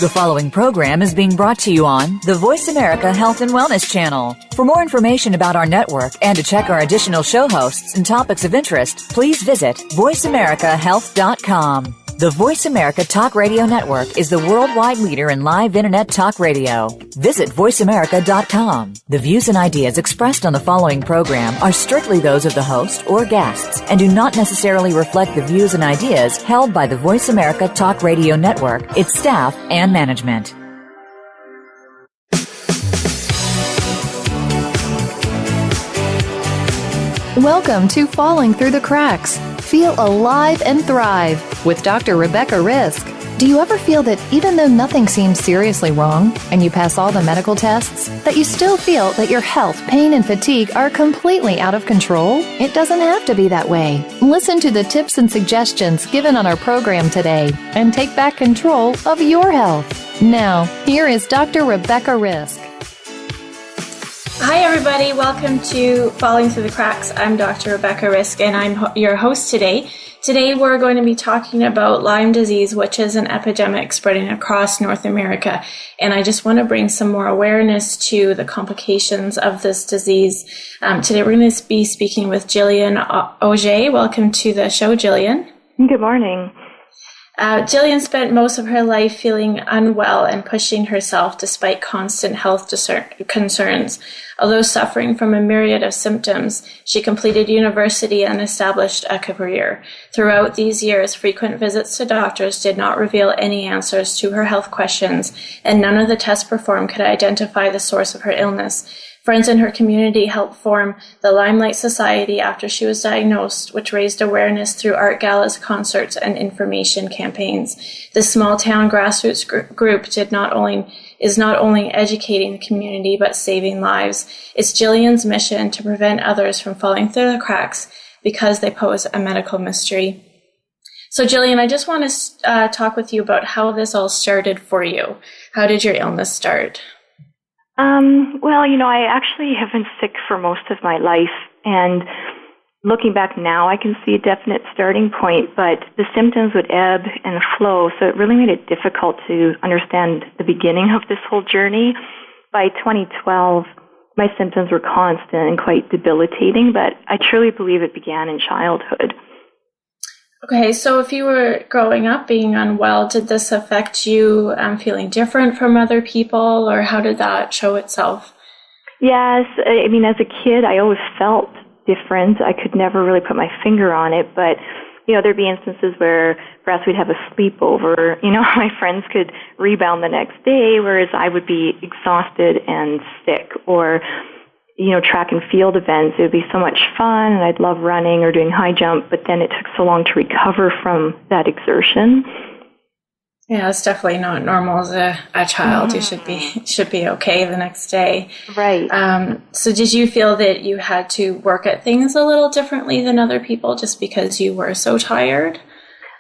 The following program is being brought to you on the Voice America Health and Wellness channel. For more information about our network and to check our additional show hosts and topics of interest, please visit voiceamericahealth.com. The Voice America Talk Radio Network is the worldwide leader in live Internet talk radio. Visit voiceamerica.com. The views and ideas expressed on the following program are strictly those of the host or guests and do not necessarily reflect the views and ideas held by the Voice America Talk Radio Network, its staff, and management. Welcome to Falling Through the Cracks. Feel alive and thrive with Dr. Rebecca Risk. Do you ever feel that even though nothing seems seriously wrong and you pass all the medical tests, that you still feel that your health, pain, and fatigue are completely out of control? It doesn't have to be that way. Listen to the tips and suggestions given on our program today and take back control of your health. Now, here is Dr. Rebecca Risk. Hi everybody, welcome to Falling Through the Cracks. I'm Dr. Rebecca Risk and I'm your host today. Today we're going to be talking about Lyme disease, which is an epidemic spreading across North America. And I just want to bring some more awareness to the complications of this disease. Today we're going to be speaking with Jillian Augey. Welcome to the show, Jillian. Good morning. Jillian spent most of her life feeling unwell and pushing herself despite constant health concerns. Although suffering from a myriad of symptoms, she completed university and established a career. Throughout these years, frequent visits to doctors did not reveal any answers to her health questions, and none of the tests performed could identify the source of her illness. Friends in her community helped form the Lyme Light Society after she was diagnosed, which raised awareness through art galas, concerts, and information campaigns. This small-town grassroots group is not only educating the community, but saving lives. It's Jillian's mission to prevent others from falling through the cracks because they pose a medical mystery. So, Jillian, I just want to talk with you about how this all started for you. How did your illness start? Well, I actually have been sick for most of my life, and looking back now, I can see a definite starting point, but the symptoms would ebb and flow, so it really made it difficult to understand the beginning of this whole journey. By 2012, my symptoms were constant and quite debilitating, but I truly believe it began in childhood. Okay, so if you were growing up being unwell, did this affect you feeling different from other people, or how did that show itself? Yes, I mean, as a kid, I always felt different. I could never really put my finger on it, but, there'd be instances where perhaps we'd have a sleepover. My friends could rebound the next day, whereas I would be exhausted and sick, or track and field events. It would be so much fun, and I'd love running or doing high jump, but then it took so long to recover from that exertion. Yeah, it's definitely not normal as a child. Mm-hmm. You should be okay the next day. Right. So did you feel that you had to work at things a little differently than other people just because you were so tired?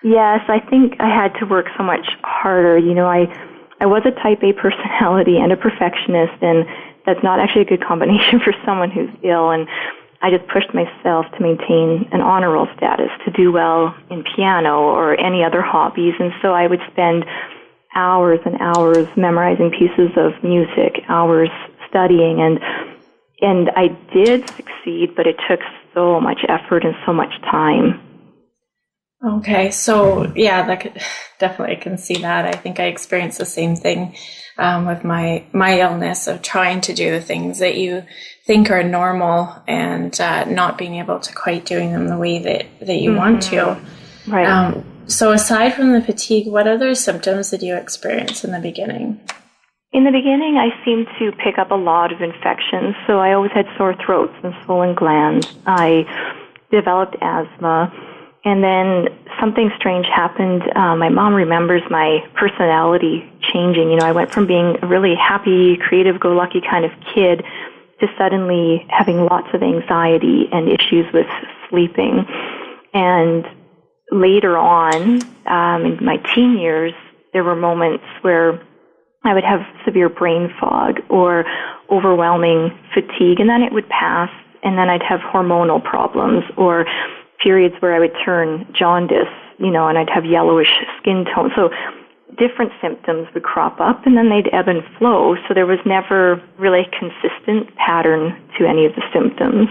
Yes, I think I had to work so much harder. I was a type A personality and a perfectionist, and that's not actually a good combination for someone who's ill, and I just pushed myself to maintain an honor roll status, to do well in piano or any other hobbies, and so I would spend hours and hours memorizing pieces of music, hours studying, and I did succeed, but it took so much effort and so much time. Okay, so yeah, definitely I can see that. I think I experienced the same thing with my illness, of trying to do the things that you think are normal and not being able to quite doing them the way that you want to. Right. So aside from the fatigue, what other symptoms did you experience in the beginning? In the beginning, I seemed to pick up a lot of infections, so I always had sore throats and swollen glands. I developed asthma. And then something strange happened. My mom remembers my personality changing. I went from being a really happy, creative-go-lucky kind of kid to suddenly having lots of anxiety and issues with sleeping. And later on, in my teen years, there were moments where I would have severe brain fog or overwhelming fatigue, and then it would pass, and then I'd have hormonal problems or periods where I would turn jaundice, and I'd have yellowish skin tone. So different symptoms would crop up and then they'd ebb and flow. So there was never really a consistent pattern to any of the symptoms.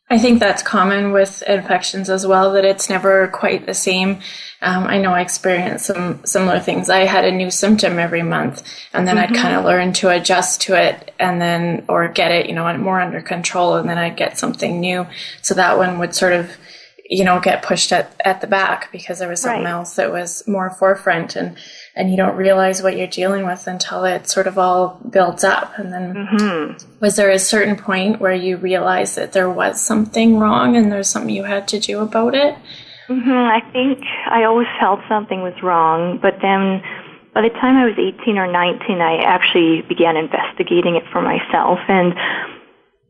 I think that's common with infections as well, that it's never quite the same. I know I experienced some similar things. I had a new symptom every month, and then I'd kind of learn to adjust to it and then, or get it, more under control, and then I'd get something new. So that one would sort of, get pushed at the back because there was something else that was more forefront, and you don't realize what you're dealing with until it sort of all builds up. And then was there a certain point where you realized that there was something wrong and there's something you had to do about it? I think I always felt something was wrong, but then by the time I was 18 or 19, I actually began investigating it for myself. And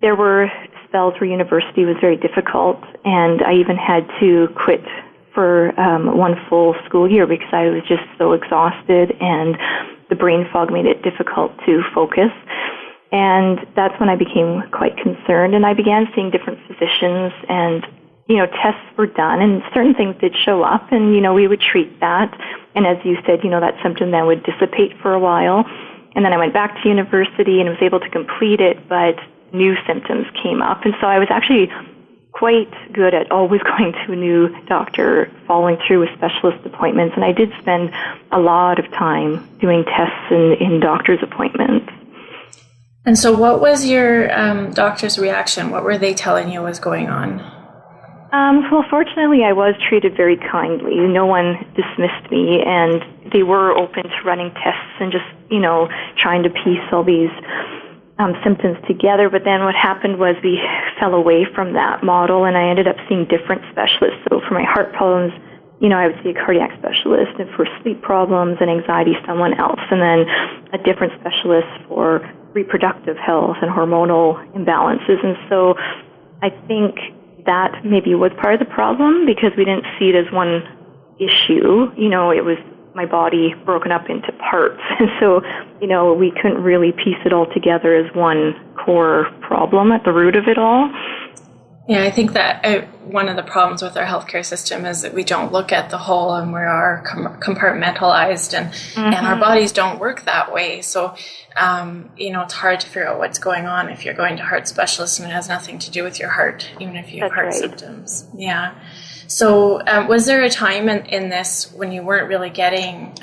there were spells where university was very difficult, and I even had to quit for one full school year because I was just so exhausted, and the brain fog made it difficult to focus. And that's when I became quite concerned, and I began seeing different physicians, and tests were done, and certain things did show up, and we would treat that. And as you said, that symptom then would dissipate for a while. And then I went back to university and was able to complete it, but new symptoms came up. And so I was actually quite good at always going to a new doctor, following through with specialist appointments, and I did spend a lot of time doing tests in doctor's appointments. And so what was your doctor's reaction? What were they telling you was going on? Well, fortunately, I was treated very kindly. No one dismissed me, and they were open to running tests and just, trying to piece all these symptoms together. But then what happened was we fell away from that model, and I ended up seeing different specialists. So for my heart problems, I would see a cardiac specialist, and for sleep problems and anxiety, someone else, and then a different specialist for reproductive health and hormonal imbalances. And so I think that maybe was part of the problem, because we didn't see it as one issue. It was my body broken up into parts. And so, we couldn't really piece it all together as one core problem at the root of it all. Yeah, I think that one of the problems with our healthcare system is that we don't look at the whole, and we are compartmentalized, and our bodies don't work that way. So, it's hard to figure out what's going on if you're going to heart specialists and it has nothing to do with your heart, even if you have heart symptoms. Yeah. So was there a time in this when you weren't really getting,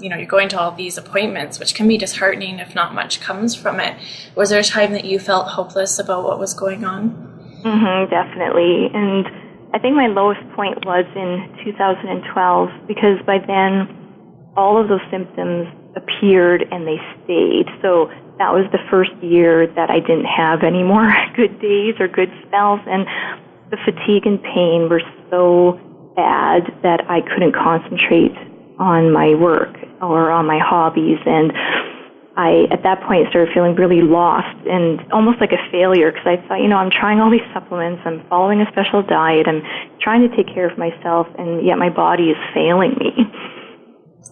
you're going to all these appointments, which can be disheartening if not much comes from it. Was there a time that you felt hopeless about what was going on? Definitely. And I think my lowest point was in 2012, because by then all of those symptoms appeared and they stayed. So that was the first year that I didn't have any more good days or good spells, and the fatigue and pain were so bad that I couldn't concentrate on my work or on my hobbies, and I, at that point, started feeling really lost and almost like a failure, because I thought, I'm trying all these supplements, I'm following a special diet, I'm trying to take care of myself, and yet my body is failing me.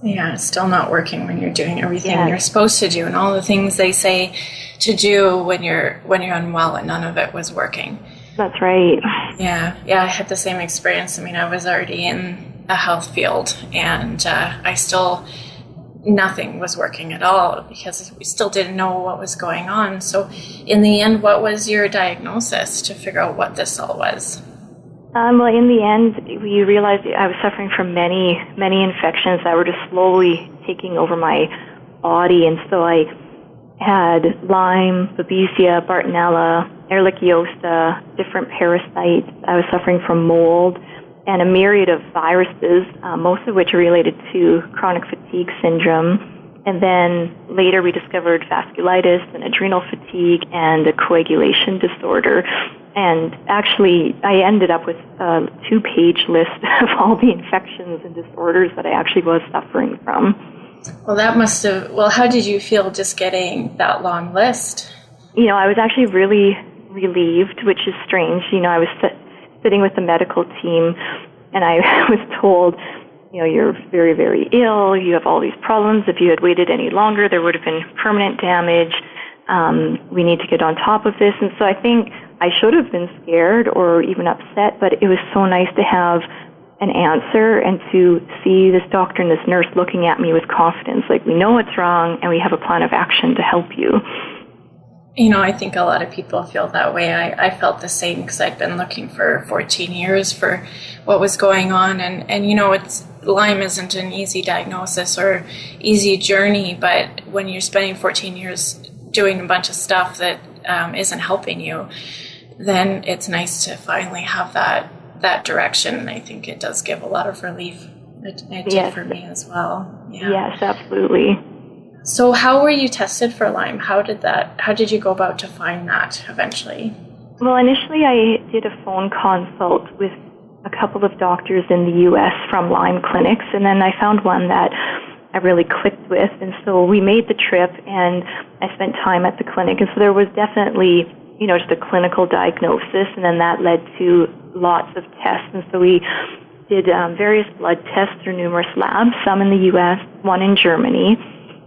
Yeah, it's still not working when you're doing everything you're supposed to do, and all the things they say to do when you're unwell, and none of it was working. That's right. Yeah, I had the same experience. I mean, I was already in a health field, and nothing was working at all, because we still didn't know what was going on. So in the end, what was your diagnosis to figure out what this all was? Well, in the end, we realized I was suffering from many, many infections that were just slowly taking over my body. And so I had Lyme, Babesia, Bartonella, Ehrlichiosis, different parasites. I was suffering from mold and a myriad of viruses, most of which are related to chronic fatigue syndrome. And then later we discovered vasculitis and adrenal fatigue and a coagulation disorder. And actually, I ended up with a 2-page list of all the infections and disorders that I actually was suffering from. Well, how did you feel just getting that long list? I was actually really relieved, which is strange. I was sitting with the medical team, and I was told, you're very, very ill, you have all these problems. If you had waited any longer, there would have been permanent damage. We need to get on top of this. And so I think I should have been scared or even upset, but it was so nice to have an answer, and to see this doctor and this nurse looking at me with confidence, like, we know what's wrong and we have a plan of action to help you. You know, I think a lot of people feel that way. I felt the same because I'd been looking for 14 years for what was going on. And you know, Lyme isn't an easy diagnosis or easy journey, but when you're spending 14 years doing a bunch of stuff that isn't helping you, then it's nice to finally have that direction. And I think it does give a lot of relief. It did for me as well. Yeah. Yes, absolutely. So how were you tested for Lyme? How did you go about to find that eventually? Well, initially I did a phone consult with a couple of doctors in the U.S. from Lyme clinics, and then I found one that I really clicked with, and so we made the trip, and I spent time at the clinic, and so there was definitely, you know, just a clinical diagnosis, and then that led to lots of tests, and so we did various blood tests through numerous labs, some in the U.S., one in Germany.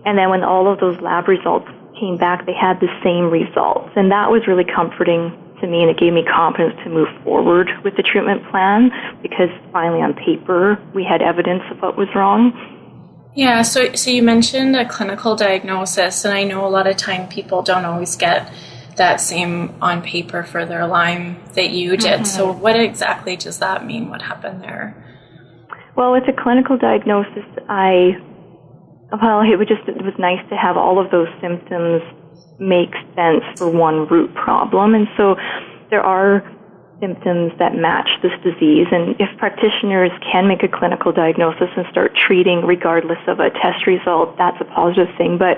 And then when all of those lab results came back, they had the same results. And that was really comforting to me, and it gave me confidence to move forward with the treatment plan, because finally on paper we had evidence of what was wrong. Yeah, so you mentioned a clinical diagnosis, and I know a lot of time people don't always get that same on paper for their Lyme that you did. Mm-hmm. So what exactly does that mean? What happened there? Well, with a clinical diagnosis, it was nice to have all of those symptoms make sense for one root problem. And so there are symptoms that match this disease. And if practitioners can make a clinical diagnosis and start treating regardless of a test result, that's a positive thing. But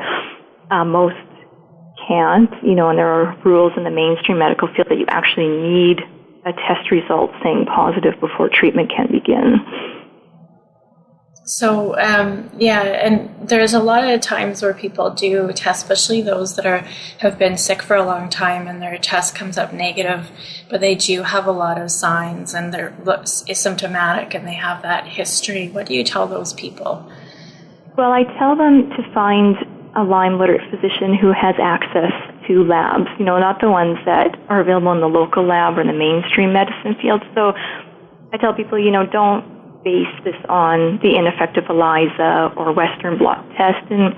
most can't, you know, and there are rules in the mainstream medical field that you actually need a test result saying positive before treatment can begin. So, and there's a lot of times where people do tests, especially those that have been sick for a long time and their test comes up negative, but they do have a lot of signs and they're asymptomatic and they have that history. What do you tell those people? Well, I tell them to find a Lyme literate physician who has access to labs, you know, not the ones that are available in the local lab or in the mainstream medicine field. So I tell people, you know, don't base this on the ineffective ELISA or Western blot test. And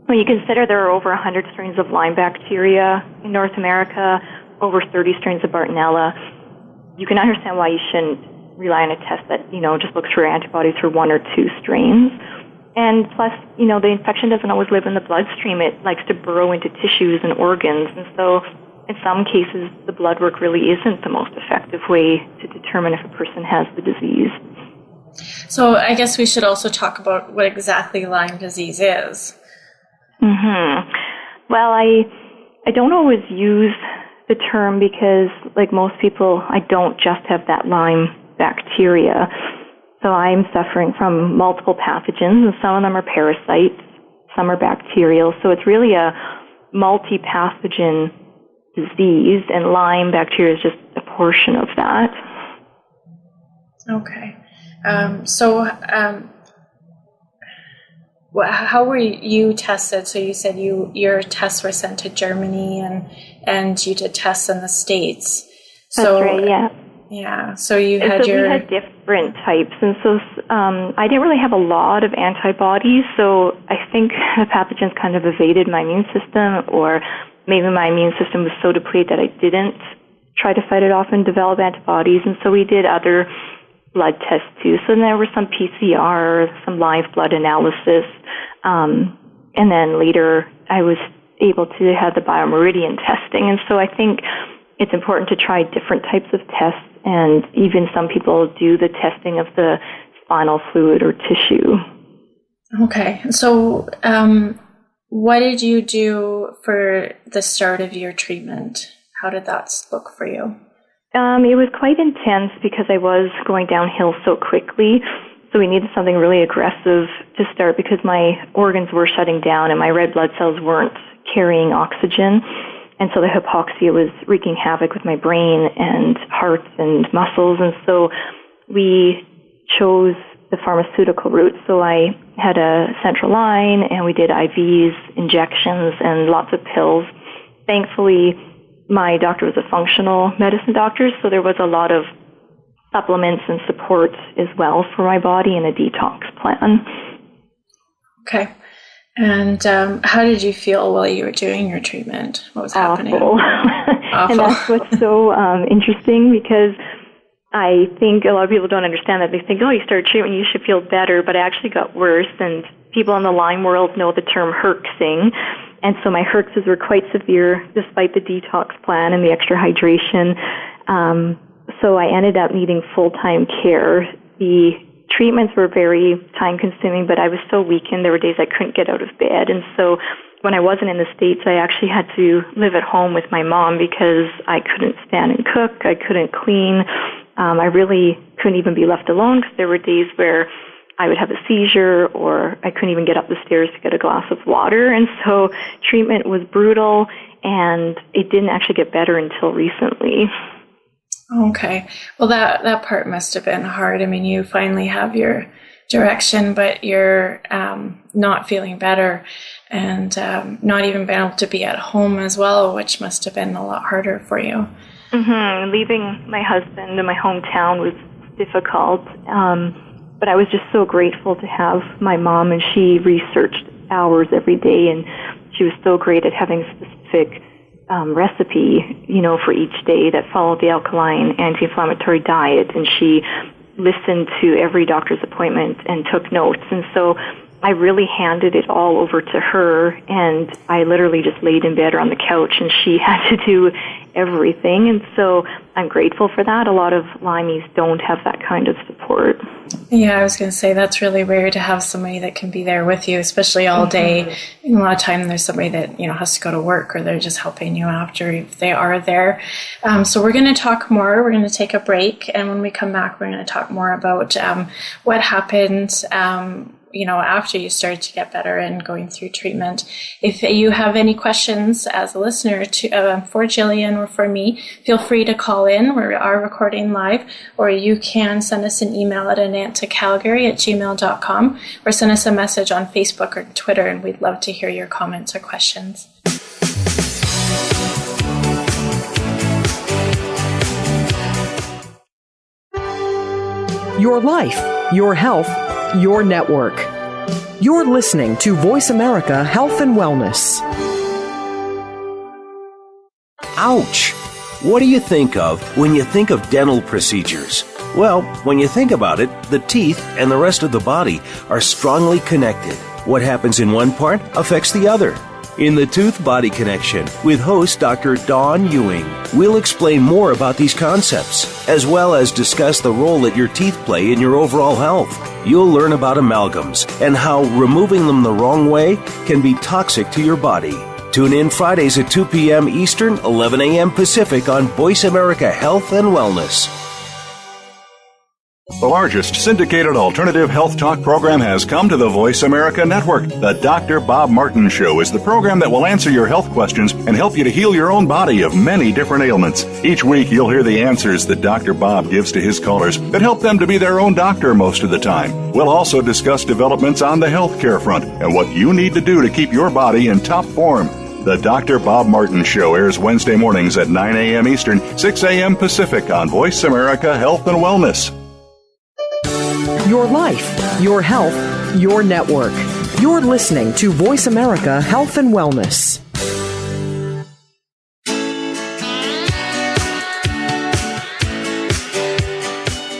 when you consider there are over 100 strains of Lyme bacteria in North America, over 30 strains of Bartonella, you can understand why you shouldn't rely on a test that, you know, just looks for antibodies for one or two strains. And plus, you know, the infection doesn't always live in the bloodstream. It likes to burrow into tissues and organs. And so in some cases, the blood work really isn't the most effective way to determine if a person has the disease. So I guess we should also talk about what exactly Lyme disease is. Mm-hmm. Well, I don't always use the term because, like most people, I don't just have that Lyme bacteria. So I'm suffering from multiple pathogens, and some of them are parasites, some are bacterial. So it's really a multi-pathogen disease, and Lyme bacteria is just a portion of that. Okay. How were you tested? So you said your tests were sent to Germany and you did tests in the States. That's right, yeah. Yeah, so we had different types, and so I didn't really have a lot of antibodies, so I think the pathogens kind of evaded my immune system, or maybe my immune system was so depleted that I didn't try to fight it off and develop antibodies, and so we did other blood tests too. So there were some PCR, some live blood analysis, and then later I was able to have the biomeridian testing. And so I think it's important to try different types of tests, and even some people do the testing of the spinal fluid or tissue. Okay. So what did you do for the start of your treatment? How did that look for you? It was quite intense because I was going downhill so quickly, so we needed something really aggressive to start because my organs were shutting down and my red blood cells weren't carrying oxygen, and so the hypoxia was wreaking havoc with my brain and heart and muscles, and so we chose the pharmaceutical route. So I had a central line, and we did IVs, injections, and lots of pills. Thankfully, my doctor was a functional medicine doctor, so there was a lot of supplements and supports as well for my body and a detox plan. Okay. And how did you feel while you were doing your treatment? What was happening? Awful. And that's what's so interesting, because I think a lot of people don't understand that. They think, oh, you started treatment, you should feel better, but it actually got worse. And people in the Lyme world know the term herxing. And so my herxes were quite severe despite the detox plan and the extra hydration. So I ended up needing full-time care. The treatments were very time-consuming, but I was so weakened. There were days I couldn't get out of bed. And so when I wasn't in the States, I actually had to live at home with my mom because I couldn't stand and cook. I couldn't clean. I really couldn't even be left alone, because there were days where I would have a seizure, or I couldn't even get up the stairs to get a glass of water. And so treatment was brutal, and it didn't actually get better until recently. Okay. Well, that part must have been hard. I mean, you finally have your direction, but you're not feeling better, and not even being able to be at home as well, which must have been a lot harder for you. Mm-hmm. Leaving my husband and my hometown was difficult, but I was just so grateful to have my mom, and she researched hours every day, and she was so great at having specific recipe, for each day that followed the alkaline anti-inflammatory diet, and she listened to every doctor's appointment and took notes. And so I really handed it all over to her, and I literally just laid in bed or on the couch, and she had to do everything. And so I'm grateful for that. A lot of Lymies don't have that kind of support. Yeah, I was going to say that's really rare to have somebody that can be there with you, especially all day. And a lot of time there's somebody that, has to go to work, or they're just helping you after if they are there. So we're going to talk more. We're going to take a break. And when we come back, we're going to talk more about what happened after you started to get better and going through treatment. If you have any questions as a listener for Jillian or for me, feel free to call in. We are recording live, or you can send us an email at anantacalgary@gmail.com, or send us a message on Facebook or Twitter, and we'd love to hear your comments or questions. Your life, your health, your network. You're listening to Voice America Health and Wellness. Ouch! What do you think of when you think of dental procedures? Well, when you think about it, the teeth and the rest of the body are strongly connected. What happens in one part affects the other. In the Tooth Body Connection with host Dr. Dawn Ewing, we'll explain more about these concepts, as well as discuss the role that your teeth play in your overall health. You'll learn about amalgams and how removing them the wrong way can be toxic to your body. Tune in Fridays at 2 p.m. Eastern, 11 a.m. Pacific on Voice America Health and Wellness. The largest syndicated alternative health talk program has come to the Voice America Network. The Dr. Bob Martin Show is the program that will answer your health questions and help you to heal your own body of many different ailments. Each week, you'll hear the answers that Dr. Bob gives to his callers that help them to be their own doctor most of the time. We'll also discuss developments on the healthcare front and what you need to do to keep your body in top form. The Dr. Bob Martin Show airs Wednesday mornings at 9 a.m. Eastern, 6 a.m. Pacific on Voice America Health and Wellness. Your life, your health, your network. You're listening to Voice America Health and Wellness.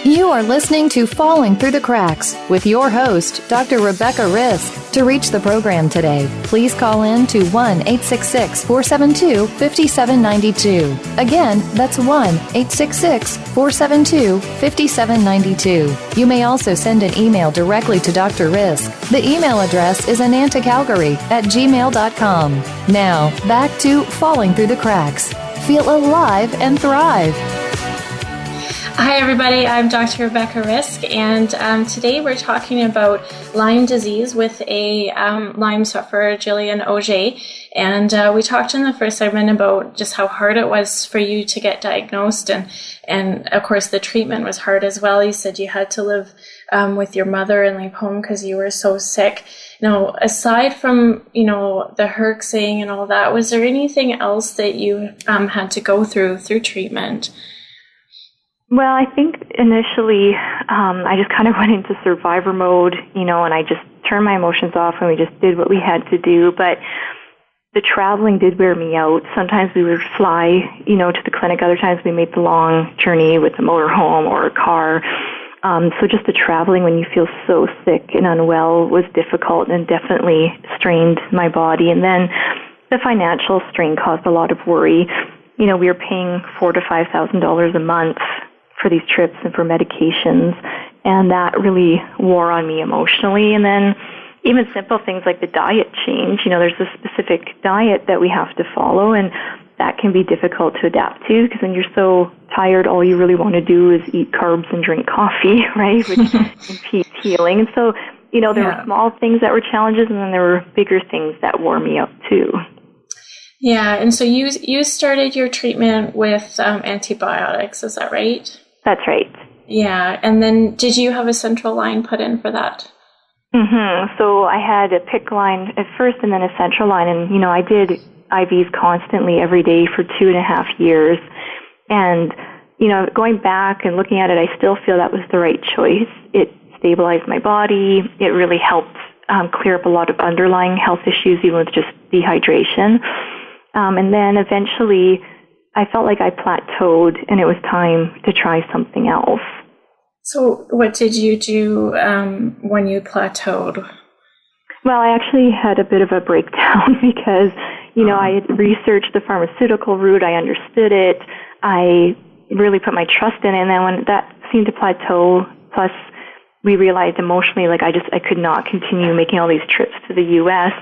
You are listening to Falling Through the Cracks with your host, Dr. Rebecca Risk. To reach the program today, please call in to 1-866-472-5792. Again, that's 1-866-472-5792. You may also send an email directly to Dr. Risk. The email address is anantacalgary@gmail.com. Now, back to Falling Through the Cracks. Feel alive and thrive. Hi, everybody. I'm Dr. Rebecca Risk, and today we're talking about Lyme disease with a Lyme sufferer, Jillian Augey. And we talked in the first segment about just how hard it was for you to get diagnosed, and of course the treatment was hard as well. You said you had to live with your mother and leave home because you were so sick. Now, aside from the herxing and all that, was there anything else that you had to go through treatment? Well, I think initially I just kind of went into survivor mode, and I just turned my emotions off and we just did what we had to do. But the traveling did wear me out. Sometimes we would fly, to the clinic. Other times we made the long journey with a motorhome or a car. So just the traveling when you feel so sick and unwell was difficult and definitely strained my body. And then the financial strain caused a lot of worry. We were paying $4,000 to $5,000 a month for these trips and for medications, and that really wore on me emotionally. And then even simple things like the diet change, there's a specific diet that we have to follow, and that can be difficult to adapt to because when you're so tired, all you really want to do is eat carbs and drink coffee, right, which impedes healing. And so, there were small things that were challenges, and then there were bigger things that wore me out too. Yeah, and so you started your treatment with antibiotics, is that right? That's right. Yeah, and then did you have a central line put in for that? Mm-hmm. So I had a PICC line at first and then a central line, and, I did IVs constantly every day for 2.5 years. And, going back and looking at it, I still feel that was the right choice. It stabilized my body. It really helped clear up a lot of underlying health issues, even with just dehydration. And then eventually I felt like I plateaued and it was time to try something else. So what did you do when you plateaued? Well, I actually had a bit of a breakdown because, I had researched the pharmaceutical route. I understood it. I really put my trust in it. And then when that seemed to plateau, plus we realized emotionally, like I could not continue making all these trips to the U.S.,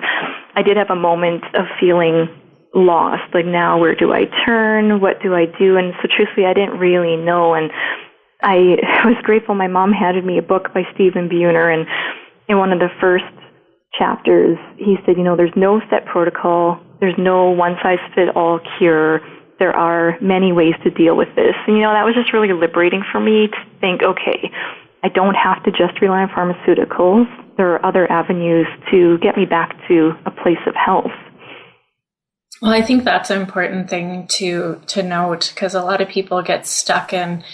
I did have a moment of feeling lost. Like, now where do I turn? What do I do? And so truthfully, I didn't really know. And I was grateful my mom handed me a book by Stephen Buhner, and in one of the first chapters, he said, there's no set protocol. There's no one-size-fit-all cure. There are many ways to deal with this. And, that was just really liberating for me to think, okay, I don't have to just rely on pharmaceuticals. There are other avenues to get me back to a place of health. Well, I think that's an important thing to note, because a lot of people get stuck in,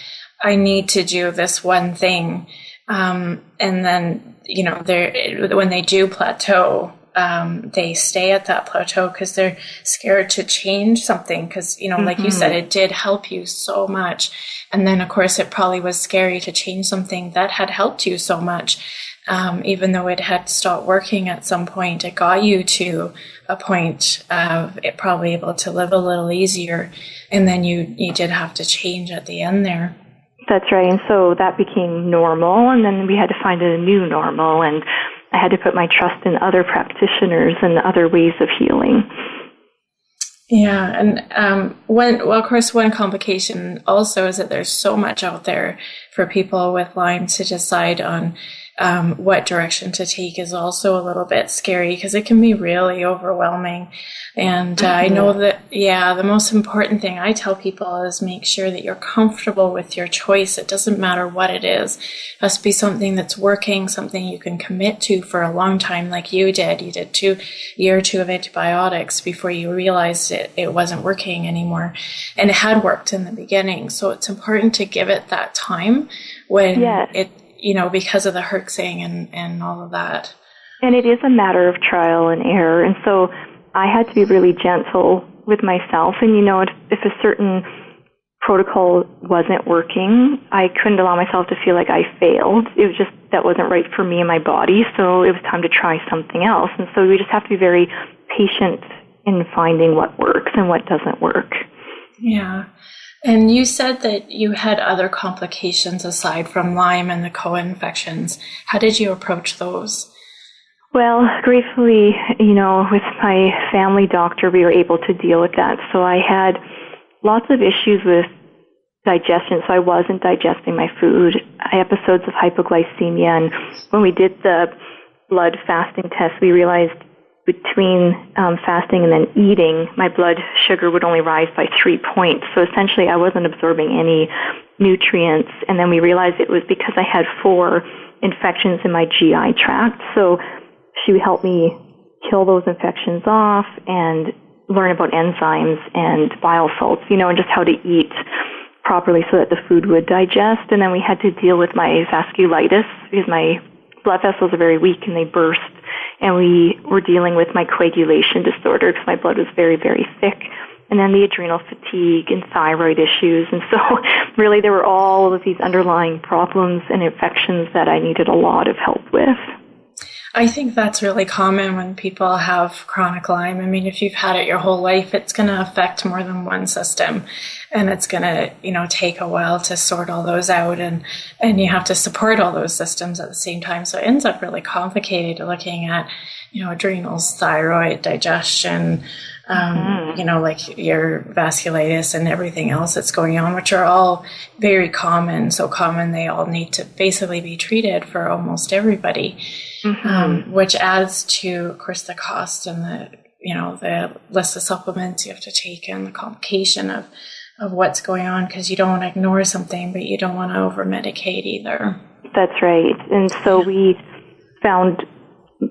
I need to do this one thing. And then, when they do plateau, they stay at that plateau because they're scared to change something. Because, like you said, it did help you so much. And then, of course, it probably was scary to change something that had helped you so much. Even though it had stopped working at some point, it got you to a point of it probably able to live a little easier. And then you did have to change at the end there. That's right. And so that became normal. And then we had to find a new normal. And I had to put my trust in other practitioners and other ways of healing. Yeah. And of course, one complication also is that there's so much out there for people with Lyme to decide on. What direction to take is also a little bit scary because it can be really overwhelming. And I know that, the most important thing I tell people is make sure that you're comfortable with your choice. It doesn't matter what it is. It has to be something that's working, something you can commit to for a long time like you did. You did year or two of antibiotics before you realized it wasn't working anymore. And it had worked in the beginning. So it's important to give it that time when because of the herxing and all of that. And it is a matter of trial and error. And so I had to be really gentle with myself. And, if a certain protocol wasn't working, I couldn't allow myself to feel like I failed. It was just that wasn't right for me and my body. So it was time to try something else. And so we just have to be very patient in finding what works and what doesn't work. Yeah. And you said that you had other complications aside from Lyme and the co-infections. How did you approach those? Well, gratefully, with my family doctor, we were able to deal with that. So I had lots of issues with digestion, so I wasn't digesting my food. I had episodes of hypoglycemia, and when we did the blood fasting test, we realized between fasting and then eating, my blood sugar would only rise by 3 points. So essentially, I wasn't absorbing any nutrients. And then we realized it was because I had 4 infections in my GI tract. So she helped me kill those infections off and learn about enzymes and bile salts, and just how to eat properly so that the food would digest. And then we had to deal with my vasculitis because my blood vessels are very weak and they burst. And we were dealing with my coagulation disorder because my blood was very, very thick. And then the adrenal fatigue and thyroid issues. And so really there were all of these underlying problems and infections that I needed a lot of help with. I think that's really common when people have chronic Lyme. I mean, if you've had it your whole life, it's going to affect more than one system, and it's going to, take a while to sort all those out, and you have to support all those systems at the same time. So it ends up really complicated looking at, adrenals, thyroid, digestion, like your vasculitis and everything else that's going on, which are all very common, so common they all need to basically be treated for almost everybody. Which adds to, of course, the cost and the list of supplements you have to take and the complication of what's going on, because you don't want to ignore something, but you don't want to over-medicate either. That's right. And so we found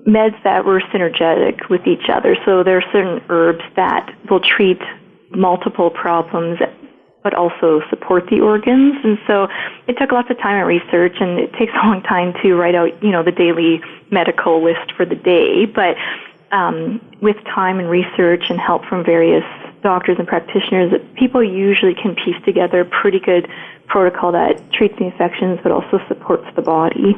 meds that were synergetic with each other. So there are certain herbs that will treat multiple problems but also support the organs. And so it took lots of time and research, and it takes a long time to write out, the daily medical list for the day. But with time and research and help from various doctors and practitioners, people usually can piece together a pretty good protocol that treats the infections but also supports the body.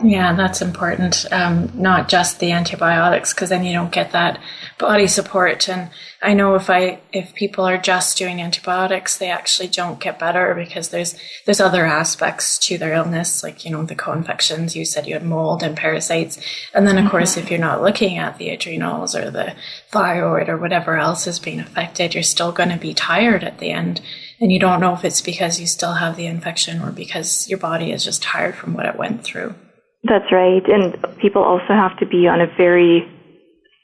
Yeah, that's important. Not just the antibiotics, because then you don't get that body support. And I know if people are just doing antibiotics, they actually don't get better, because there's other aspects to their illness, like, the co-infections. You said you had mold and parasites. And then, of course, if you're not looking at the adrenals or the thyroid or whatever else is being affected, you're still going to be tired at the end. And you don't know if it's because you still have the infection or because your body is just tired from what it went through. That's right. And people also have to be on a very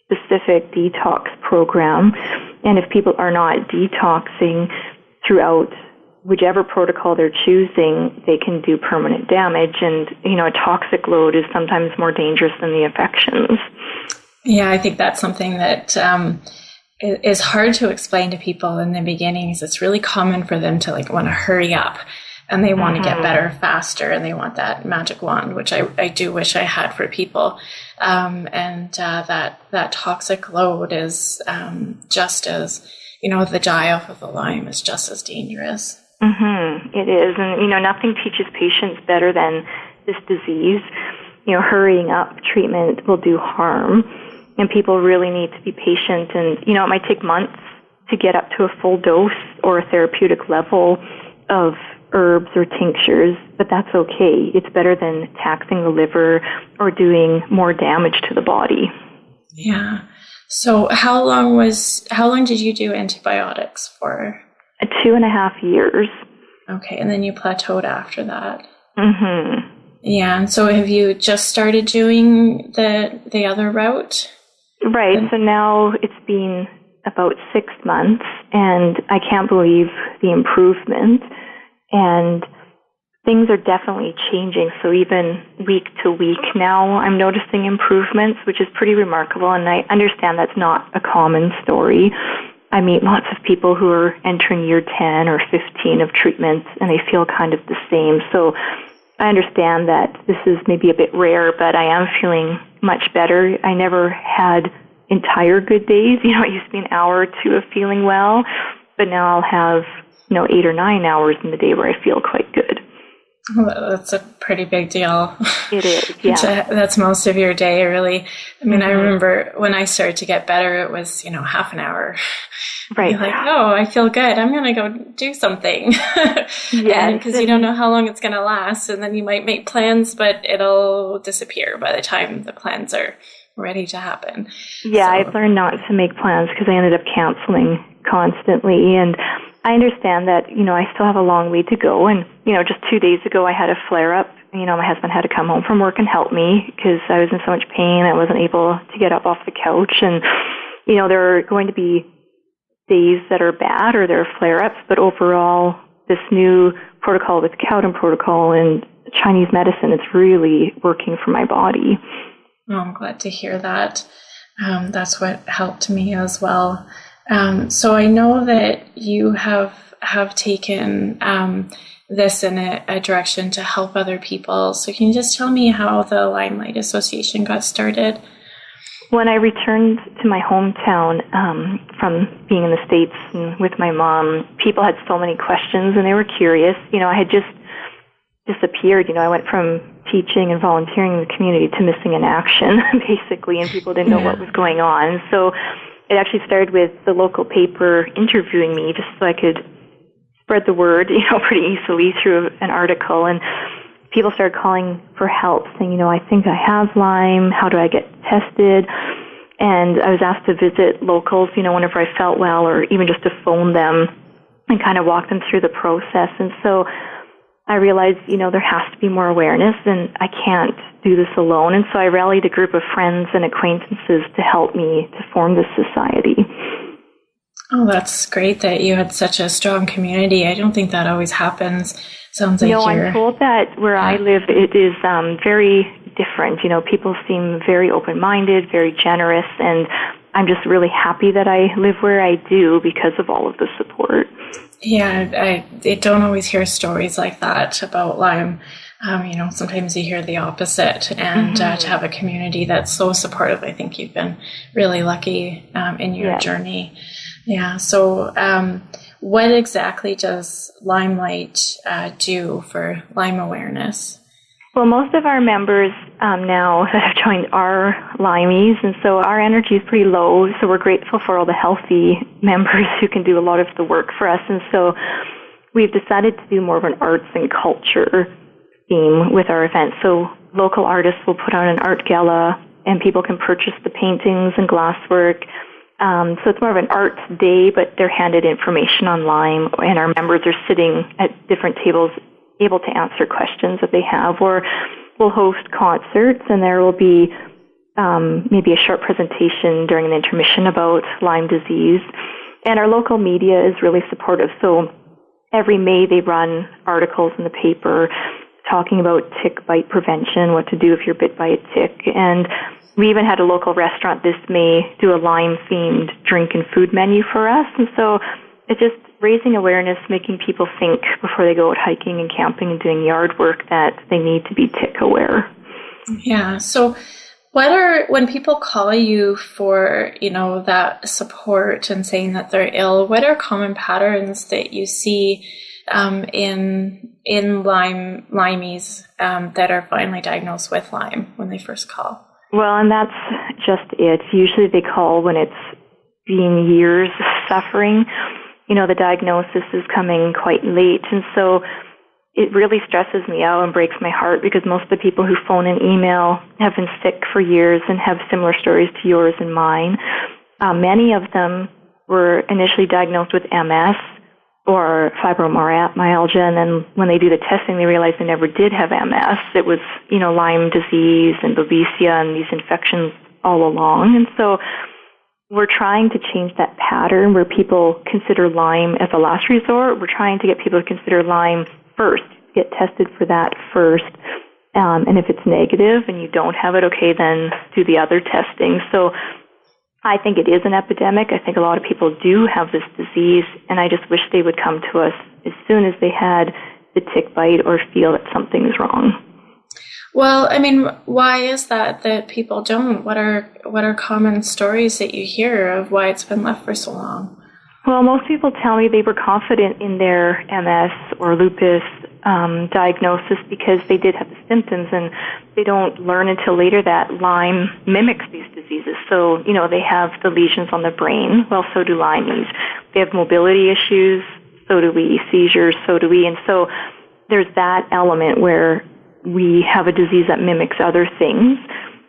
specific detox program. And if people are not detoxing throughout whichever protocol they're choosing, they can do permanent damage. And, a toxic load is sometimes more dangerous than the infections. Yeah, I think that's something that is hard to explain to people in the beginnings. It's really common for them to want to hurry up. And they want to get better faster, and they want that magic wand, which I do wish I had for people. That toxic load is just as, the die-off of the Lyme is just as dangerous. It is. And, nothing teaches patients better than this disease. Hurrying up treatment will do harm, and people really need to be patient. And, it might take months to get up to a full dose or a therapeutic level of herbs or tinctures, but that's okay. It's better than taxing the liver or doing more damage to the body. Yeah. So how long did you do antibiotics for? 2.5 years. Okay, and then you plateaued after that. Yeah, and so have you just started doing the other route? Right. So now it's been about 6 months, and I can't believe the improvement. And things are definitely changing. So even week to week now, I'm noticing improvements, which is pretty remarkable. And I understand that's not a common story. I meet lots of people who are entering year 10 or 15 of treatments, and they feel kind of the same. So I understand that this is maybe a bit rare, but I am feeling much better. I never had entire good days. It used to be an hour or two of feeling well, but now I'll have 8 or 9 hours in the day where I feel quite good. Well, that's a pretty big deal. It is, yeah. That's most of your day, really. I mean, I remember when I started to get better, it was, half an hour. Right. You're like, oh, I feel good. I'm going to go do something. Yes. Because you don't know how long it's going to last. And then you might make plans, but it'll disappear by the time the plans are ready to happen. Yeah, I've learned not to make plans because I ended up canceling constantly. And I understand that, I still have a long way to go. And, just 2 days ago, I had a flare-up. My husband had to come home from work and help me because I was in so much pain. I wasn't able to get up off the couch. And, there are going to be days that are bad or there are flare-ups. But overall, this new protocol with Cowden protocol and Chinese medicine, it's really working for my body. Oh, I'm glad to hear that. That's what helped me as well. So I know that you have have taken this in a direction to help other people. So can you just tell me how the Lyme Light Association got started? When I returned to my hometown from being in the States and with my mom, people had so many questions and they were curious. I had just disappeared. I went from teaching and volunteering in the community to missing in action, basically, and people didn't know what was going on. So it actually started with the local paper interviewing me just so I could spread the word, pretty easily through an article. And people started calling for help, saying, I think I have Lyme. How do I get tested? And I was asked to visit locals, whenever I felt well, or even just to phone them and kind of walk them through the process. And so I realized, there has to be more awareness, and I can't do this alone. And so I rallied a group of friends and acquaintances to help me to form this society. Oh, that's great that you had such a strong community. I don't think that always happens. Sounds like I'm told that where I live, it is very different. People seem very open-minded, very generous, and I'm just really happy that I live where I do because of all of the support. Yeah, I don't always hear stories like that about Lyme. Sometimes you hear the opposite, and to have a community that's so supportive, I think you've been really lucky in your journey. Yeah, so what exactly does Lyme Light do for Lyme awareness? Well, most of our members now that have joined are Lymies, and so our energy is pretty low, so we're grateful for all the healthy members who can do a lot of the work for us. And so we've decided to do more of an arts and culture theme with our event. So local artists will put on an art gala, and people can purchase the paintings and glasswork. So it's more of an arts day, but they're handed information on Lyme, and our members are sitting at different tables able to answer questions that they have. Or we'll host concerts, and there will be maybe a short presentation during an intermission about Lyme disease. And our local media is really supportive. So every May they run articles in the paper talking about tick bite prevention, what to do if you're bit by a tick. And we even had a local restaurant this May do a Lyme-themed drink and food menu for us. And so it's just raising awareness, making people think before they go out hiking and camping and doing yard work that they need to be tick aware. Yeah. So when people call you for, that support and saying that they're ill, what are common patterns that you see in Lymies that are finally diagnosed with Lyme when they first call? Well, and that's just it. Usually they call when it's been years of suffering. The diagnosis is coming quite late. And so it really stresses me out and breaks my heart because most of the people who phone and email have been sick for years and have similar stories to yours and mine. Many of them were initially diagnosed with MS or fibromyalgia, and then when they do the testing, they realize they never did have MS. It was, Lyme disease and babesia and these infections all along. And so we're trying to change that pattern where people consider Lyme as a last resort. We're trying to get people to consider Lyme first, get tested for that first. And if it's negative and you don't have it, okay, then do the other testing. So I think it is an epidemic. I think a lot of people do have this disease, and I just wish they would come to us as soon as they had the tick bite or feel that something's wrong. Well, I mean, why is that people don't? What are common stories that you hear of why it's been left for so long? Well, most people tell me they were confident in their MS or lupus diagnosis because they did have the symptoms, and they don't learn until later that Lyme mimics these diseases. So, they have the lesions on the brain. Well, so do Lymies. They have mobility issues. So do we. Seizures. So do we. And so there's that element where we have a disease that mimics other things.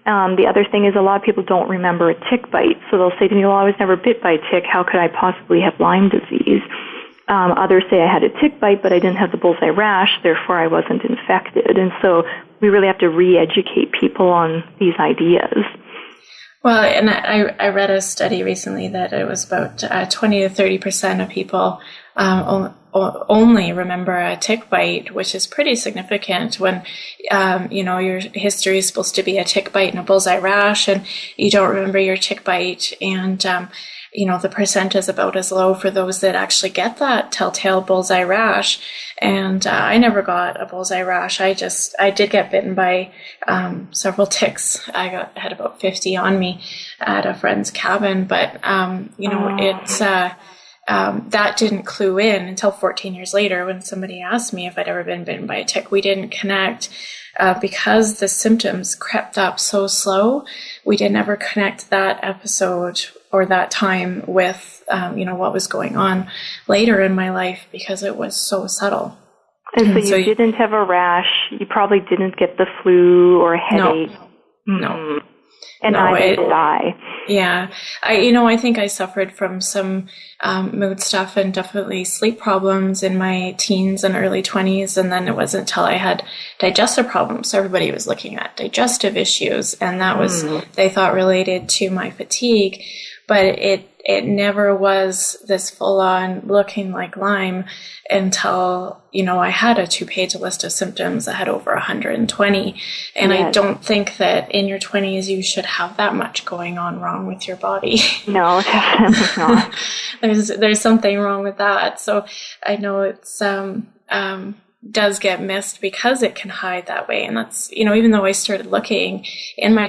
The other thing is a lot of people don't remember a tick bite. So they'll say to me, well, I was never bit by a tick. How could I possibly have Lyme disease? Others say I had a tick bite, but I didn't have the bullseye rash, therefore I wasn't infected. And so we really have to re-educate people on these ideas. Well, and I read a study recently that it was about 20 to 30% of people only remember a tick bite, which is pretty significant when, your history is supposed to be a tick bite and a bullseye rash, and you don't remember your tick bite. And, the percent is about as low for those that actually get that telltale bullseye rash. And I never got a bullseye rash. I did get bitten by several ticks. I had about 50 on me at a friend's cabin, but, it's... that didn't clue in until 14 years later when somebody asked me if I'd ever been bitten by a tick. We didn't connect because the symptoms crept up so slow. We didn't ever connect that episode or that time with, what was going on later in my life because it was so subtle. And so you didn't have a rash. You probably didn't get the flu or a headache. No. And neither did I. Yeah. I think I suffered from some mood stuff and definitely sleep problems in my teens and early 20s. And then it wasn't until I had digestive problems. So everybody was looking at digestive issues. And that was, they thought, related to my fatigue. But it never was this full-on looking like Lyme until, I had a 2-page list of symptoms that had over 120. And yes. I don't think that in your 20s you should have that much going on wrong with your body. No, definitely not. There's something wrong with that. So I know it's does get missed because it can hide that way. And that's, even though I started looking in my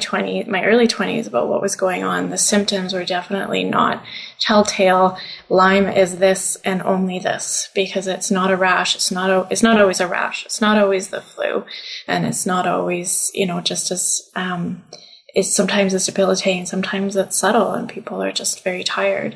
early 20s about what was going on, the symptoms were definitely not telltale. Lyme is this and only this, because it's not a rash. It's not always a rash. It's not always the flu. And it's not always, just as, sometimes it's debilitating. Sometimes it's subtle and people are just very tired.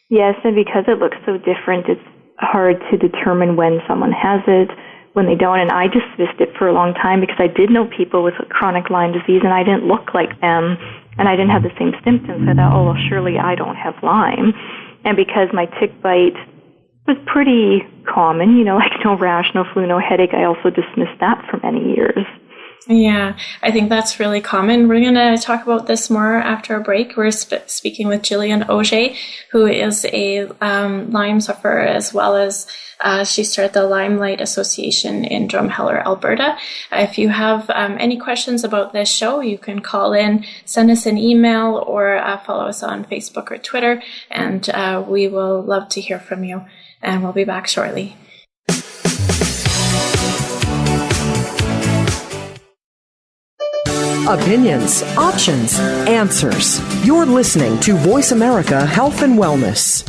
Yes. And because it looks so different, it's hard to determine when someone has it, when they don't. And I dismissed it for a long time because I did know people with chronic Lyme disease and I didn't look like them and I didn't have the same symptoms. I thought, well, surely I don't have Lyme. And because my tick bite was pretty common, like no rash, no flu, no headache, I also dismissed that for many years. Yeah, I think that's really common. We're going to talk about this more after a break. We're speaking with Jillian Augey, who is a Lyme sufferer, as well as she started the Lyme Light Association in Drumheller, Alberta. If you have any questions about this show, you can call in, send us an email, or follow us on Facebook or Twitter, and we will love to hear from you. And we'll be back shortly. Opinions, options, answers. You're listening to Voice America Health and Wellness.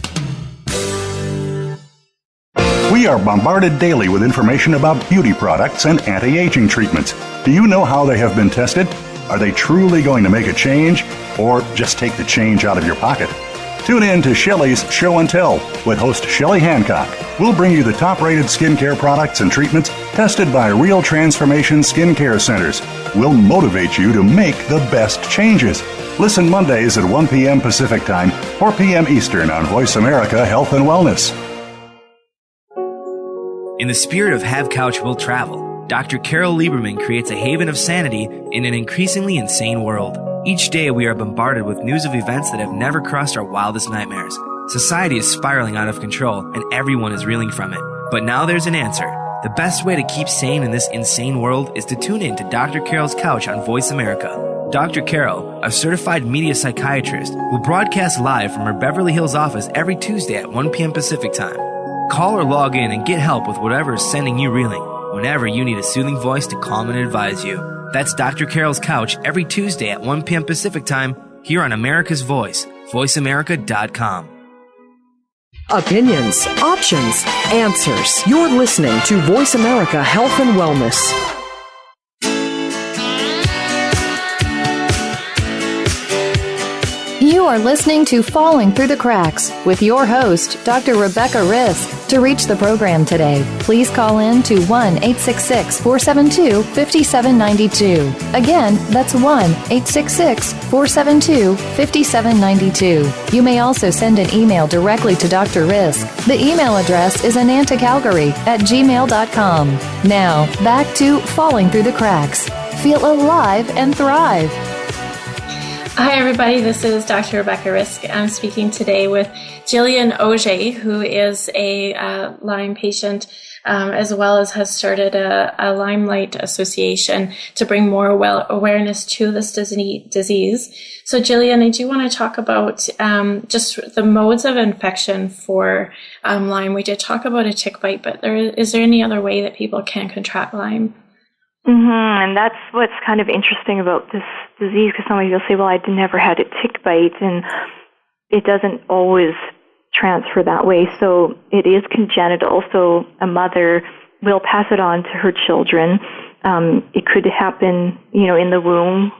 We are bombarded daily with information about beauty products and anti-aging treatments. Do you know how they have been tested? Are they truly going to make a change, or just take the change out of your pocket? Tune in to Shelley's Show and Tell with host Shelley Hancock. We'll bring you the top-rated skincare products and treatments tested by Real Transformation Skincare Centers. We'll motivate you to make the best changes. Listen Mondays at 1 p.m. Pacific Time, 4 p.m. Eastern on Voice America Health and Wellness. In the spirit of Have Couch Will Travel, Dr. Carol Lieberman creates a haven of sanity in an increasingly insane world. Each day we are bombarded with news of events that have never crossed our wildest nightmares. Society is spiraling out of control and everyone is reeling from it. But now there's an answer. The best way to keep sane in this insane world is to tune in to Dr. Carol's Couch on Voice America. Dr. Carol, a certified media psychiatrist, will broadcast live from her Beverly Hills office every Tuesday at 1 p.m. Pacific Time. Call or log in and get help with whatever is sending you reeling, whenever you need a soothing voice to calm and advise you. That's Dr. Carol's Couch every Tuesday at 1 p.m. Pacific Time here on America's Voice, voiceamerica.com. Opinions, options, answers. You're listening to Voice America Health and Wellness. You are listening to Falling Through the Cracks with your host, Dr. Rebecca Risk. To reach the program today, please call in to 1-866-472-5792. Again, that's 1-866-472-5792. You may also send an email directly to Dr. Risk. The email address is anantacalgary@gmail.com. Now, back to Falling Through the Cracks. Feel alive and thrive. Hi, everybody. This is Dr. Rebecca Risk. I'm speaking today with Jillian Augey, who is a Lyme patient, as well as has started a Lyme Light Association to bring more awareness to this disease. So, Jillian, I do want to talk about just the modes of infection for Lyme. We did talk about a tick bite, but is there any other way that people can contract Lyme? And that's what's kind of interesting about this disease, because some of you will say, well, I never had a tick bite, and it doesn't always transfer that way. So it is congenital, so a mother will pass it on to her children. It could happen, in the womb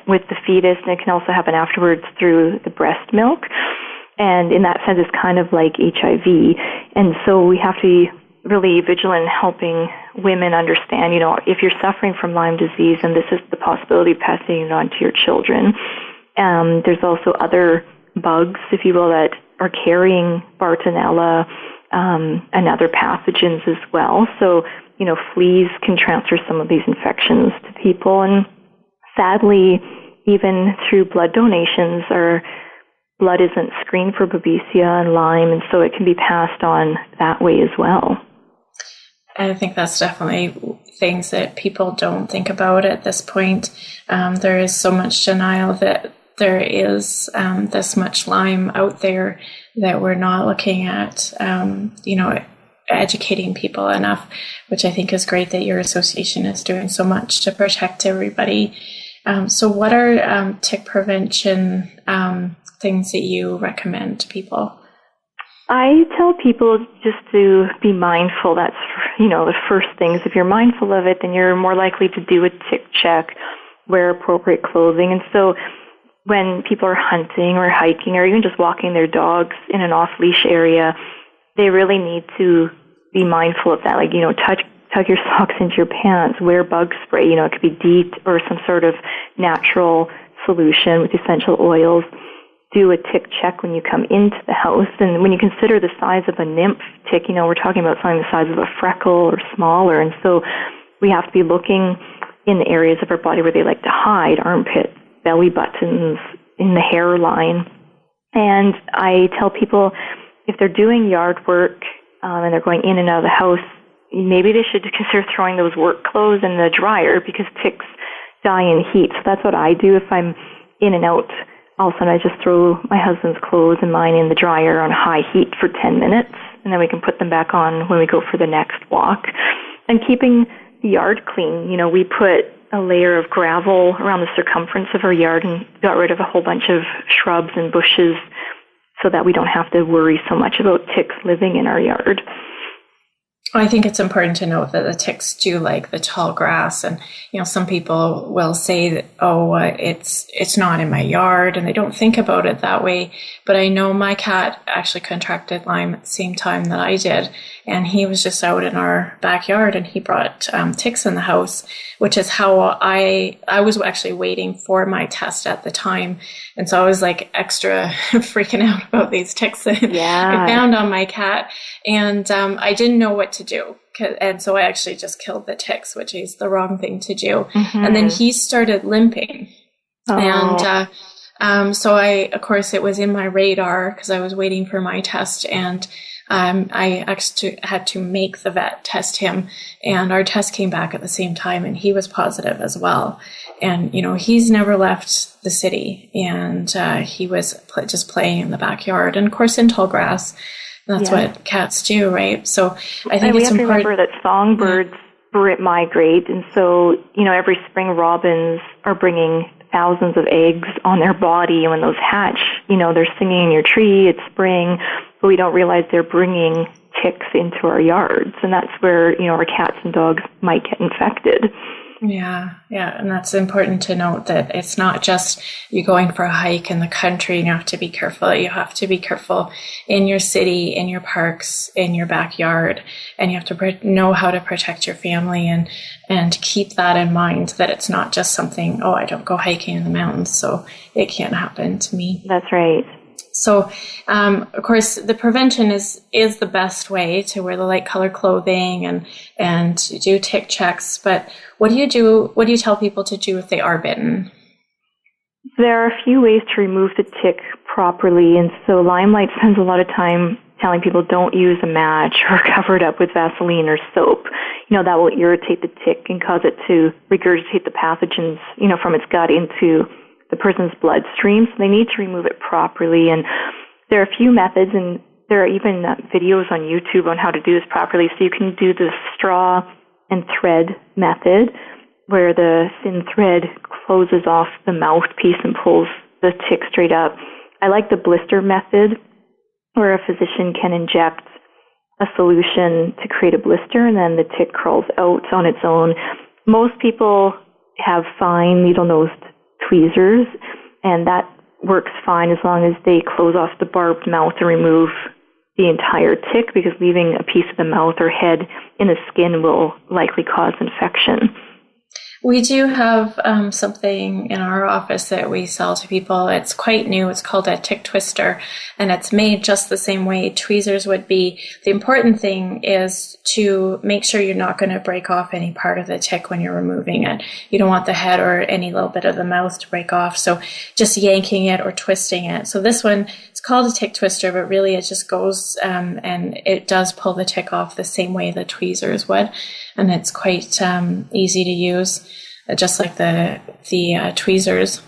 with the fetus, and it can also happen afterwards through the breast milk. And in that sense, it's kind of like HIV. And so we have to be really vigilant in helping women understand, if you're suffering from Lyme disease, and this is the possibility of passing it on to your children. There's also other bugs, if you will, that are carrying Bartonella and other pathogens as well. So, fleas can transfer some of these infections to people. And sadly, even through blood donations, our blood isn't screened for Babesia and Lyme, and so it can be passed on that way as well. I think that's definitely things that people don't think about at this point. There is so much denial that there is this much Lyme out there that we're not looking at, educating people enough, which I think is great that your association is doing so much to protect everybody. So what are tick prevention things that you recommend to people? I tell people just to be mindful. That's, the first things. If you're mindful of it, then you're more likely to do a tick check, wear appropriate clothing. And so when people are hunting or hiking or even just walking their dogs in an off-leash area, they really need to be mindful of that. Like, tuck your socks into your pants, wear bug spray. It could be DEET or some sort of natural solution with essential oils. Do a tick check when you come into the house. And when you consider the size of a nymph tick, we're talking about something the size of a freckle or smaller. And so we have to be looking in the areas of our body where they like to hide, armpit, belly buttons, in the hairline. And I tell people if they're doing yard work and they're going in and out of the house, maybe they should consider throwing those work clothes in the dryer, because ticks die in heat. So that's what I do if I'm in and out. All of a sudden, I just throw my husband's clothes and mine in the dryer on high heat for 10 minutes, and then we can put them back on when we go for the next walk. And keeping the yard clean. We put a layer of gravel around the circumference of our yard and got rid of a whole bunch of shrubs and bushes so that we don't have to worry so much about ticks living in our yard. I think it's important to note that the ticks do like the tall grass, and some people will say that, it's not in my yard, and they don't think about it that way. But I know my cat actually contracted Lyme at the same time that I did, and he was just out in our backyard, and he brought ticks in the house, which is how I was actually waiting for my test at the time, and so I was like extra freaking out about these ticks that I found on my cat, and I didn't know what to do. And so I actually just killed the ticks, which is the wrong thing to do. Mm-hmm. And then he started limping. Oh. And so of course, it was in my radar because I was waiting for my test. And I actually had to make the vet test him. And our test came back at the same time, and he was positive as well. And, he's never left the city. And he was just playing in the backyard. And, of course, in tall grass. That's what cats do, right? So I think it's important. We have to remember that songbirds migrate, and so, every spring robins are bringing thousands of eggs on their body, and when those hatch, they're singing in your tree, it's spring, but we don't realize they're bringing ticks into our yards, and that's where, our cats and dogs might get infected. Yeah. And that's important to note that it's not just you going for a hike in the country and you have to be careful. You have to be careful in your city, in your parks, in your backyard, and you have to know how to protect your family and keep that in mind, that it's not just something, I don't go hiking in the mountains, so it can't happen to me. That's right. So, of course, the prevention is the best way to wear the light color clothing and do tick checks. But what do you tell people to do if they are bitten? There are a few ways to remove the tick properly, and so Lyme Light spends a lot of time telling people don't use a match or cover it up with Vaseline or soap. That will irritate the tick and cause it to regurgitate the pathogens, from its gut into the person's bloodstream. So they need to remove it properly, and there are a few methods, and there are even videos on YouTube on how to do this properly. So you can do the straw and thread method, where the thin thread closes off the mouthpiece and pulls the tick straight up. I like the blister method, where a physician can inject a solution to create a blister, and then the tick crawls out on its own. Most people have fine needle-nosed tweezers, and that works fine as long as they close off the barbed mouth and remove the entire tick, because leaving a piece of the mouth or head in the skin will likely cause infection. We do have something in our office that we sell to people. It's quite new. It's called a tick twister, and it's made just the same way tweezers would be. The important thing is to make sure you're not going to break off any part of the tick when you're removing it. You don't want the head or any little bit of the mouth to break off, so just yanking it or twisting it. So this one, it's called a tick twister, but really it just goes and it does pull the tick off the same way the tweezers would, and it's quite easy to use. Just like the tweezers.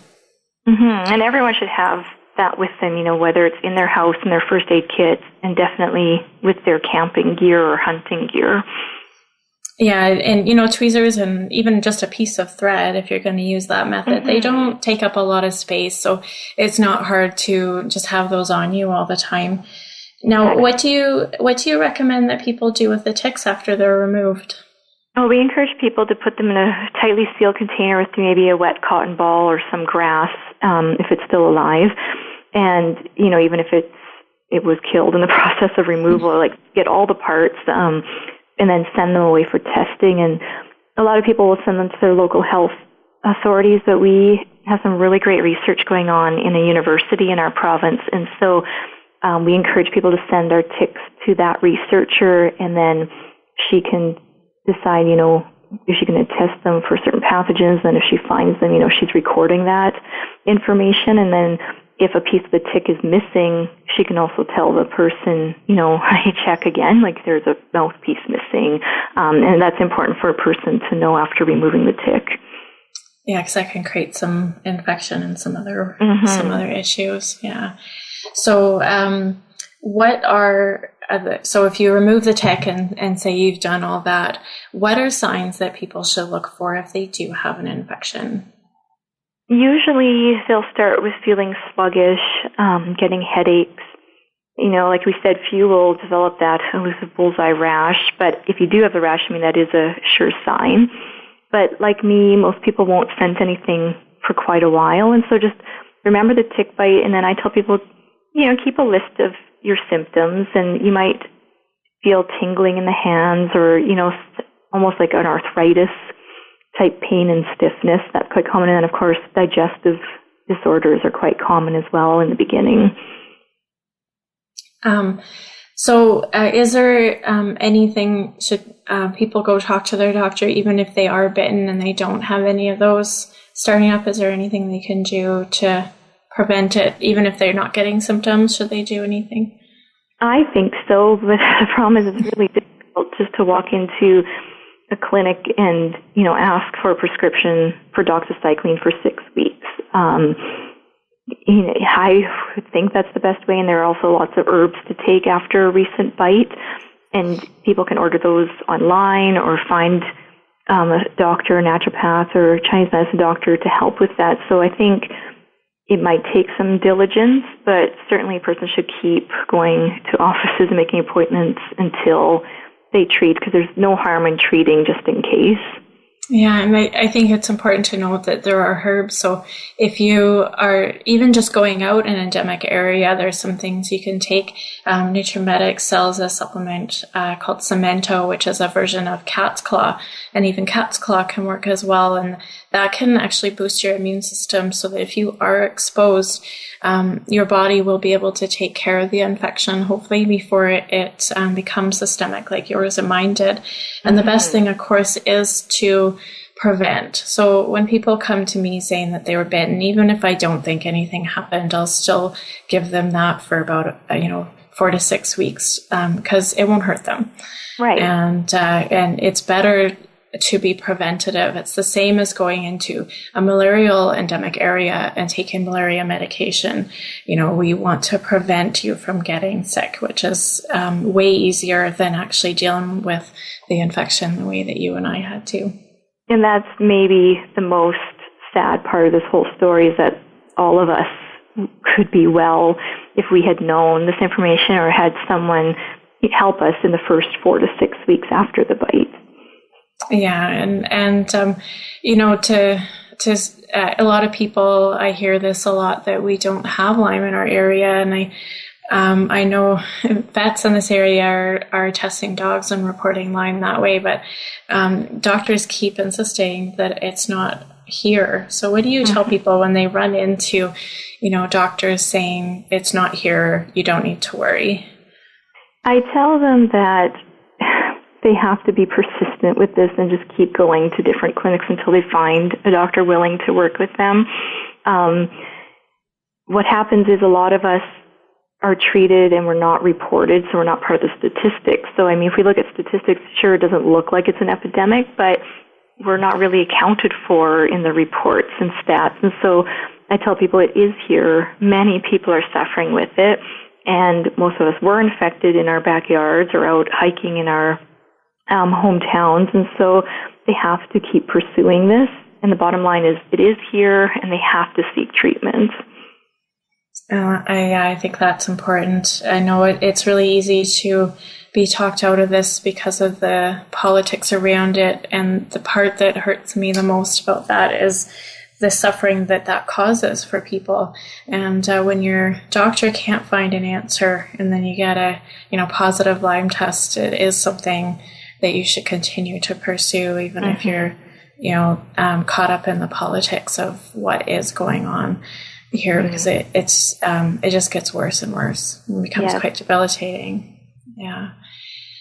Mm-hmm. And everyone should have that with them, whether it's in their house, in their first aid kit, and definitely with their camping gear or hunting gear. Yeah, and tweezers and even just a piece of thread, if you're going to use that method, they don't take up a lot of space, so it's not hard to just have those on you all the time. Now, what do you recommend that people do with the ticks after they're removed? Oh, we encourage people to put them in a tightly sealed container with maybe a wet cotton ball or some grass, if it's still alive. And, even if it was killed in the process of removal, like get all the parts, and then send them away for testing. And a lot of people will send them to their local health authorities, but we have some really great research going on in a university in our province. And so we encourage people to send our ticks to that researcher, and then she can decide, if she's going to test them for certain pathogens, and if she finds them, she's recording that information. And then if a piece of the tick is missing, she can also tell the person, hey, check again, like there's a mouthpiece missing. And that's important for a person to know after removing the tick. Yeah, because that can create some infection and some other issues. Yeah. So so if you remove the tick and say you've done all that, what are signs that people should look for if they do have an infection? Usually they'll start with feeling sluggish, getting headaches. Like we said, few will develop that elusive bullseye rash, but if you do have the rash, that is a sure sign. But like me, most people won't scent anything for quite a while, and so just remember the tick bite, and then I tell people, keep a list of your symptoms, and you might feel tingling in the hands or, almost like an arthritis type pain and stiffness. That's quite common. And then, of course, digestive disorders are quite common as well in the beginning. Is there anything, should people go talk to their doctor even if they are bitten and they don't have any of those starting up? Is there anything they can do to prevent it, even if they're not getting symptoms? Should they do anything? I think so, but the problem is it's really difficult just to walk into a clinic and, ask for a prescription for doxycycline for 6 weeks. I would think that's the best way, and there are also lots of herbs to take after a recent bite, and people can order those online or find a doctor, a naturopath, or Chinese medicine doctor to help with that. So I think it might take some diligence, but certainly a person should keep going to offices and making appointments until they treat, because there's no harm in treating just in case. Yeah, and I think it's important to note that there are herbs. So if you are even just going out in an endemic area, there's some things you can take. NutriMedics sells a supplement called Cemento, which is a version of cat's claw, and even cat's claw can work as well. And that can actually boost your immune system so that if you are exposed, your body will be able to take care of the infection, hopefully before it becomes systemic like yours and mine did. And the best thing, of course, is to to prevent. So when people come to me saying that they were bitten, even if I don't think anything happened, I'll still give them that for about 4 to 6 weeks, because it won't hurt them. Right. And it's better to be preventative. It's the same as going into a malarial endemic area and taking malaria medication. We want to prevent you from getting sick, which is way easier than actually dealing with the infection the way that you and I had to. And that's maybe the most sad part of this whole story, is that all of us could be well if we had known this information or had someone help us in the first 4 to 6 weeks after the bite. Yeah, and to a lot of people, I hear this a lot, that we don't have Lyme in our area, and I know vets in this area are testing dogs and reporting Lyme that way, but doctors keep insisting that it's not here. So what do you tell people when they run into, doctors saying it's not here, you don't need to worry? I tell them that they have to be persistent with this and just keep going to different clinics until they find a doctor willing to work with them. What happens is a lot of us are treated and we're not reported, so we're not part of the statistics. So, if we look at statistics, sure, it doesn't look like it's an epidemic, but we're not really accounted for in the reports and stats. And so I tell people it is here. Many people are suffering with it, and most of us were infected in our backyards or out hiking in our hometowns, and so they have to keep pursuing this. And the bottom line is it is here, and they have to seek treatment. I think that's important. I know it's really easy to be talked out of this because of the politics around it, and the part that hurts me the most about that is the suffering that causes for people. And when your doctor can't find an answer, and then you get a positive Lyme test, it is something that you should continue to pursue, even if you're caught up in the politics of what is going on here, because it just gets worse and worse and becomes quite debilitating. Yeah.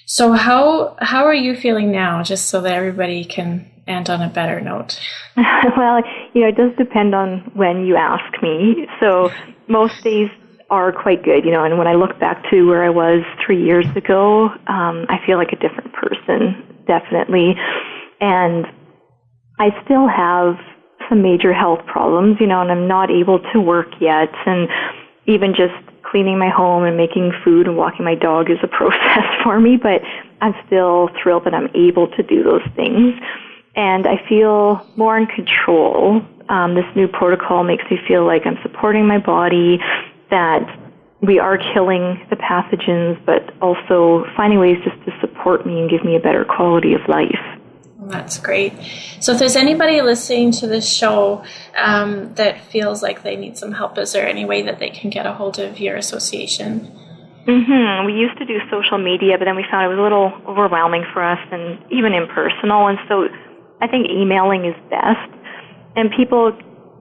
So how are you feeling now, just so that everybody can end on a better note? Well, it does depend on when you ask me. So most days are quite good, and when I look back to where I was 3 years ago, I feel like a different person, definitely. And I still have some major health problems, and I'm not able to work yet. And even just cleaning my home and making food and walking my dog is a process for me, but I'm still thrilled that I'm able to do those things. And I feel more in control. This new protocol makes me feel like I'm supporting my body, that we are killing the pathogens, but also finding ways just to support me and give me a better quality of life. That's great. So if there's anybody listening to this show that feels like they need some help, is there any way that they can get a hold of your association? We used to do social media, but then we found it was a little overwhelming for us and even impersonal. And so I think emailing is best. And people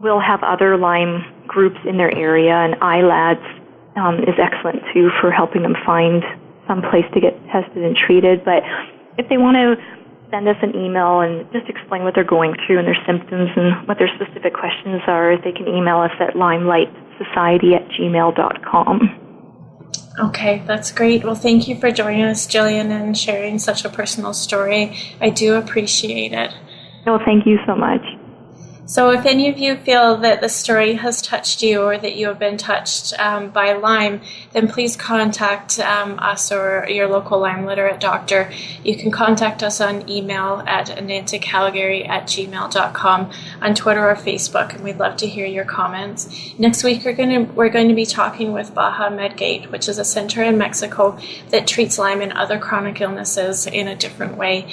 will have other Lyme groups in their area, and iLads is excellent too for helping them find some place to get tested and treated. But if they want to send us an email and just explain what they're going through and their symptoms and what their specific questions are, they can email us at lymelightsociety@gmail.com. Okay, that's great. Well, thank you for joining us, Jillian, and sharing such a personal story. I do appreciate it. Oh, thank you so much. So if any of you feel that the story has touched you, or that you have been touched by Lyme, then please contact us or your local Lyme literate doctor. You can contact us on email at nancycalgary@gmail.com, on Twitter or Facebook, and we'd love to hear your comments. Next week, we're going to be talking with Baja Medgate, which is a center in Mexico that treats Lyme and other chronic illnesses in a different way.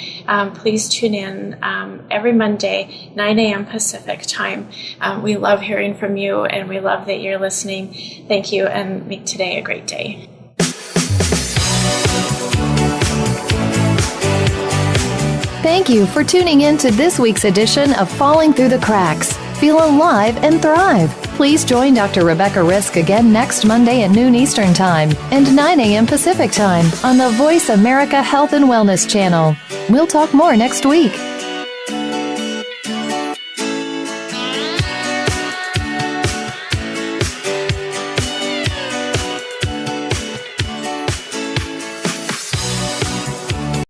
Please tune in every Monday, 9 a.m. Pacific time. We love hearing from you, and we love that you're listening. Thank you, and make today a great day. Thank you for tuning in to this week's edition of Falling Through the Cracks. Feel alive and thrive. Please join Dr. Rebecca Risk again next Monday at noon Eastern Time and 9 a.m. Pacific Time on the Voice America Health and Wellness channel. We'll talk more next week.